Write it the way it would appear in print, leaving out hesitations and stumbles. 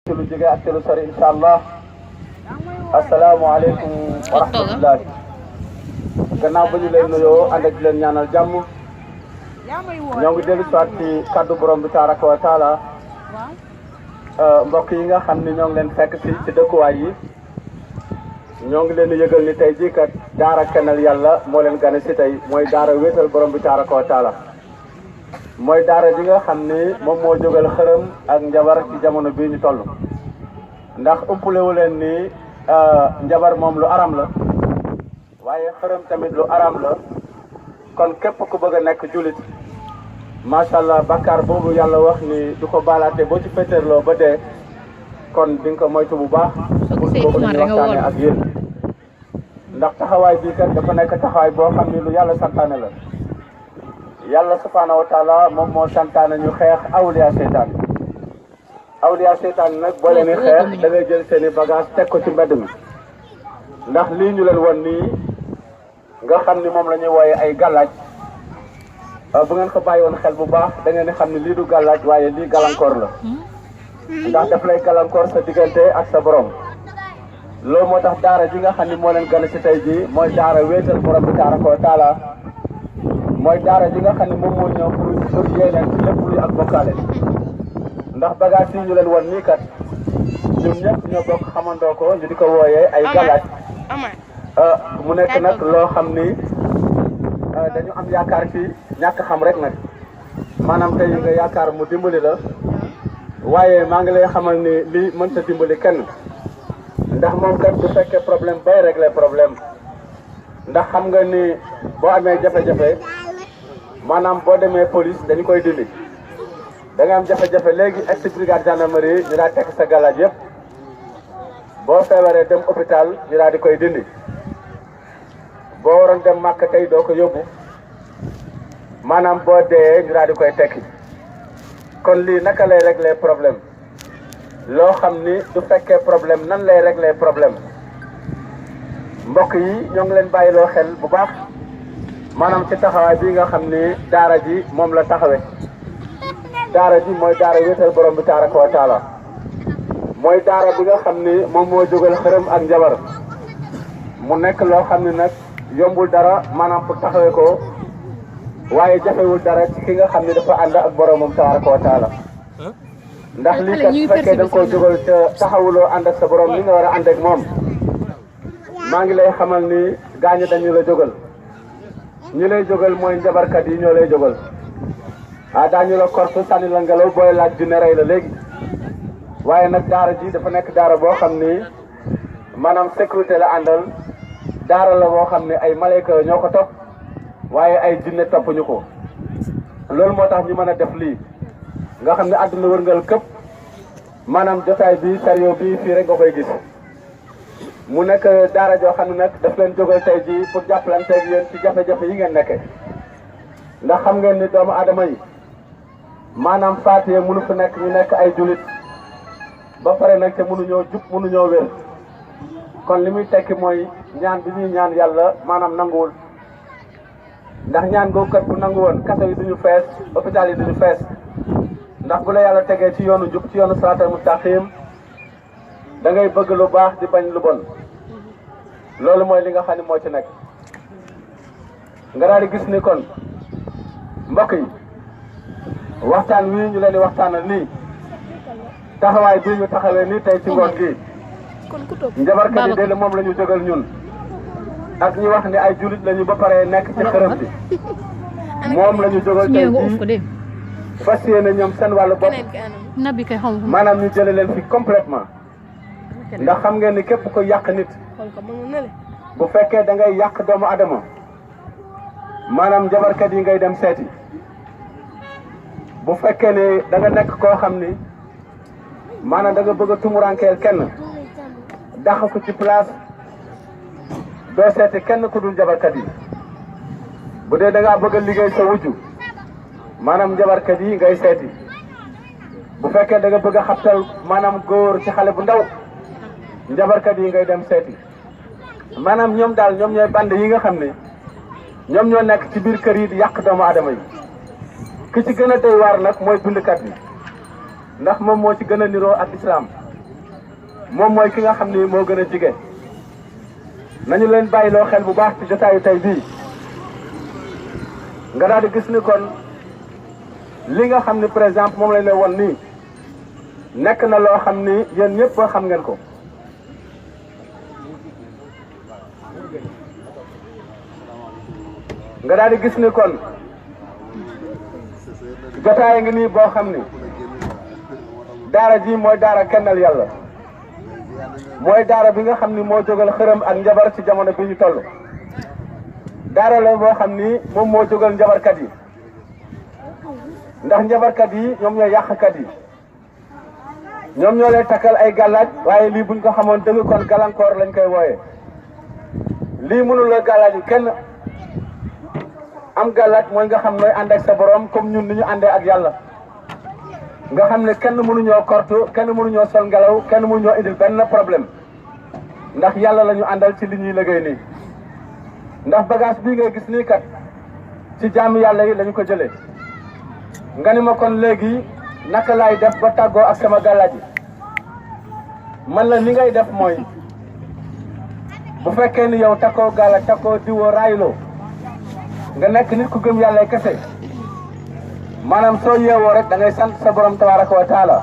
lu jege ak lu sori inshallah. Assalamu alaykum wa rahmatullah. Gannaaw ba ñu leen nuyoo ànd ak leen ñaanal jàmm ñoo ngi dellu soit ci kaddu borom bi tabaraka wa taala mbokk yi nga xam ne ñoo ngi leen fekk ci dëkkuwaay yi ñoo ngi leen di yëgal ni tey jii kat Daara Kennal Yalla moo leen gane si tey mooy daara wéetal borom bi tabaraka wa taala mooy daara ji nga xam ni moom moo jógal xërëm ak njabar ci jamono bii ñu toll ndax ëppalewu leen ni njabar moom lu aram la waaye xërëm tamit lu aram la kon képp ku bëgg a nekk julit macha allah bakkaar boobu yàlla wax ni du ko baalaate boo ci féeteerloo ba dee kon di nga ko moytu bu baax boobu dañuy waxtaane ak yéen ndax taxawaay bii kat dafa nekk taxawaay boo xam ni lu yàlla santaane la yàlla subhaanahu wa taala moom moo santaane ñu xeex awliya seytaan nag boo leen di xeex da ngay jël seen i bagage teg ko ci mbedd mi ndax lii ñu leen won nii nga xam ni moom la ñuy wooye ay gàllaaj bu ngeen ko bàyyi woon xel bu baax da ngeen di xam ni lii du gàllaaj waaye lii gàllankoor la ndax daf lay gàllankoor sa diggante ak sa borom loolu moo tax daara ji nga xam ni moo leen gën a si tey jii mooy daara wéetal borom bi tabaraka wa taala mooy daara ji nga xam ne moom moo ñëw pour yéeneen ci lépp luy ak bokkaale ndax bagage yi ñu leen won nii kat ñun ñëpp ñoo bokk xamandoo ko ñu di ko wooyee ay gàllaaj mu nekk nag loo xam ni dañu am yaakaar ci ñàkk xam rek nag maanaam tey nga yaakaar mu dimbali la waaye maa ngi lay xamal ni lii mënta dimbali kenn ndax moom kat du fekkee problème bay régler problème ndax xam nga ni boo amee jafe-jafe maanaam boo demee police dañu koy dindi da nga am jafe-jafe léegi ex brigade gendarmerie ñu daa tekk sa galaaj yëpp boo feebaree dem hôpital ñu daa di koy dindi boo waroon dem màkk tey doo ko yóbbu maanaam boo dee ñu daa di koy tekki kon lii naka lay régler problème loo xam ni du fekkee problème nan lay régler problème mbokk yi ñoo ngi leen bàyyiloo xel bu baax maanaam ci taxawaay bii nga xam ni daara ji moom la taxawe daara ji mooy daara wéetal borom bi tabaraka wa taala mooy daara bi nga xam ni moom moo jógal xërëm ak njabar mu nekk loo xam ni nag yombul dara maanaam pour taxawee ko waaye jafewul dara ci ki nga xam ni dafa ànd ak boromam tabaraka wa taala ndax lii kat su fekkee da nga koo jógal te taxawuloo ànd ak sa borom ni nga war a ànd ak moom maa ngi lay xamal ni gaañu dañu la jógal ñi lay jógal mooy njabarkat yi ñoo lay jógal daañu la kortu sànni la ngelaw booy laaj dina rey la léegi waaye nag daara ji dafa nekk daara boo xam ni maanaam sécurité la àndal daara la boo xam ne ay malayka ñoo ko topp waaye ay jinne toppuñu ko loolu moo tax ñu mën a def lii nga xam ne àdduna wërngal këpp maanaam jotaay bi sario bi fii rek nga koy gis mu nekk daara joo xam ne nag daf leen jógal tey jii pour jàppalanteeg yéen ci jafe-jafe yi ngeen nekke ndax xam ngeen ni doomu aadama yi maanaam faatiye mënu fi nekk ñu nekk ay julit ba pare nag te mënuñoo jub mënuñoo wér kon li muy tekki mooy ñaan bi ñuy ñaan yàlla maanaam nanguwul ndax ñaan googu kat bu nangu woon kaso yi duñu fees hôpital yi duñu fees ndax bu la yàlla tegee ci yoonu jub ci yoonu siraatal mustaqim da ngay bëgg lu baax di bañ lu bon loolu mooy li nga xam ne moo ci nekk nga daal di gis ni kon mbokk yi waxtaan wii ñu leen di waxtaanal nii taxawaay bii ñu taxawee nii tey ci ngoon gi njabarkat yi de moom la ñu jógal ñun ak ñu wax ni ay julit lañu ba pare nekk ci xërëm bi moom la ñu jógal tey jii fas yéene ñoom seen wàllu bopp maanaam ñu jële leen fi complètement ndax xam ngeen ni képp ko yàq nit bu fekkee da ngay yàq doomu adama maanaam njabarkat yi ngay dem seeti bu fekkee ne da nga nekk koo xam ni maanaam da nga bëgg a tumurankeel kenn dàq ko ci place doo seeti kenn ku dul njabarkat yi bu dee da ngaa bëgg a liggéey sa wujju maanaam njabarkat yi ngay seeti bu fekkee da nga bëgg a xabtal maanaam góor ci xale bu ndaw njabarkat yi ngay dem seeti maanaam ñoom daal ñoom ñooy band yi nga xam ne ñoom ñoo nekk ci biir kër yi di yàq doomu aadama yi ki ci gën a doy waar nag mooy bindkat bi ndax moom moo ci gën a niroo ak islam moom mooy ki nga xam ni moo gën a jige nañu leen bàyyiloo xel bu baax ci jotaayu tey bii nga daal di gis ni kon li nga xam ni par exemple moom lañ lay won nii nekk na loo xam ni yéen ñëpp xam ngeen ko nga daal di gis ni kon jotaay ngi nii boo xam ni daara ji mooy daara kennal yàlla mooy daara bi nga xam ni moo jógal xërëm ak njabar ci jamono bi ñu toll daara la boo xam ni moom moo jógal njabarkat yi ndax njabarkat yi ñoom ñooy yàqkat yi ñoom ñoo lay takkal ay gàllaaj waaye lii buñ ko xamoon dëgg kon gàllankoor lañ koy wooyee lii mënul la gàllaaju kenn am gàllaaj mooy nga xam nooy ànd ak sa borom comme ñun ni ñu àndee ak yàlla nga xam ne kenn mënuñoo kortu kenn mënuñoo sol ngelaw kenn mënuñoo indil benn problème ndax yàlla la ñu àndal ci li ñuy liggéey nii ndax bagage bii ngay gis nii kat ci jaamu yàlla yi lañu ko jëlee nga ni ma kon léegi naka laay def ba tàggoo ak sama gàllaaj yi man la ni ngay def mooy bu fekkee ni yow takkoo gàllaaj takkoo diwoo raayuloo nga nekk nit ku gëm yàlla kese maanaam soo yeewoo rek da ngay sant sa borom tabaraka wa taala